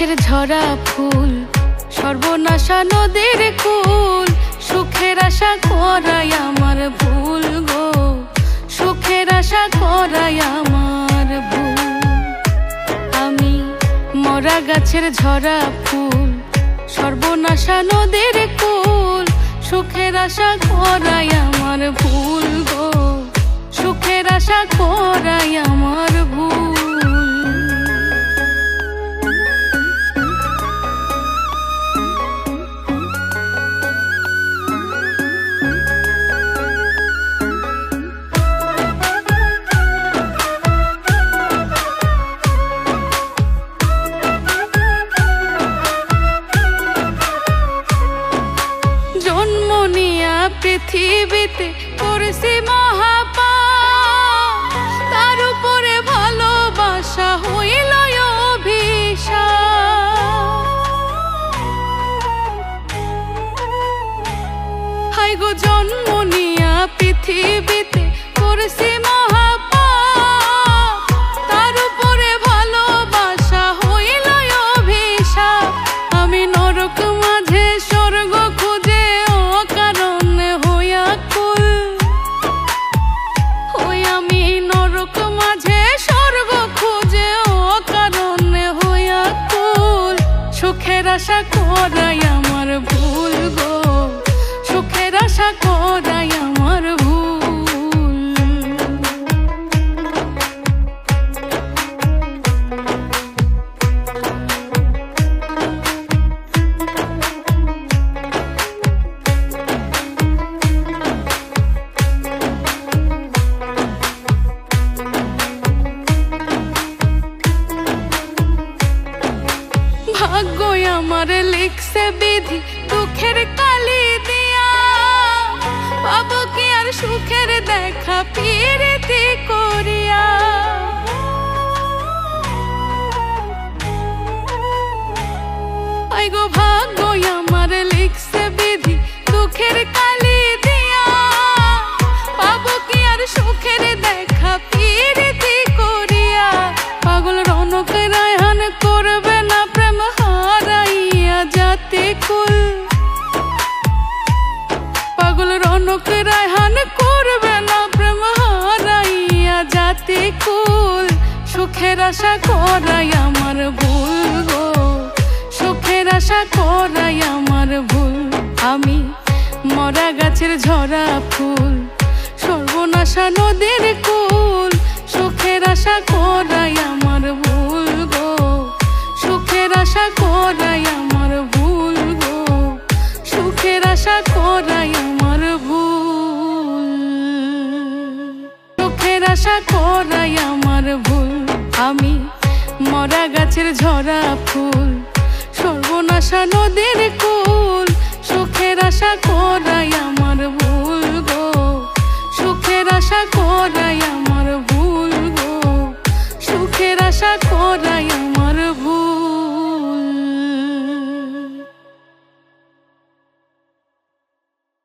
গাছের ঝরা ফুল, সর্বনাশা নদীর কুল। সুখের আশা করাই আমার ভুল গো, সুখের আশা করাই আমার ভুল। আমি মরা গাছের ঝরা ফুল, সর্বনাশা নদীর কুল। সুখের আশা করাই আমার ভুল গো, সুখের আশা করাই আমার ভুল। জন্ম নিয়া পৃথিবীতে করেছি মহাপাপ, তার উপরে ভালোবাসা হইল অভিশাপ। হাই গো জন্ম নিয়া পৃথিবীতে করেছি মহাপাপ, তার উপরে ভালোবাসা হইল অভিশাপ। আমি নরক মাঝে স্বর্গ খুঁজে অকারণে হইয়া কুল, ওই আমি নরক মাঝে স্বর্গ খুঁজে অকারণে হইয়া কুল। সুখের আশা করাই আমার ভুল গো, সুখের আশা করাই আমার ভুল। ভাগ্য আমার লিখছে বিধি দুঃখের কালি দিয়া, পাবো কি আর সুখের দেখা প্রীতি করিয়া। আই গো ভাগ্য আমার লিখছে বিধি দুঃখের কালি দিয়া, পাবো কি আর সুখের দেখা প্রীতি করিয়া। পাগল রনক রায়হান করবে না প্রেম হারাইয়া জাতি কুল, পাগল রনক রায়হান করবে না প্রেম হারাইয়া জাতি কুল। সুখের আশা করাই আমার ভুল গো, সুখের আশা করাই আমার ভুল। আমি মরা গাছের ঝরা ফুল, সর্বনাশা নদীর কুল। সুখের আশা করাই আমার ভুল গো, সুখের আশা করাই আমার ভুল গো, সুখের আশা করাই আমার ভুল, সুখের আশা করাই আমার ভুল। আমি মরা গাছের ঝরা ফুল, সর্বনাশা নদীর কুল। সুখের আশা করাই আমার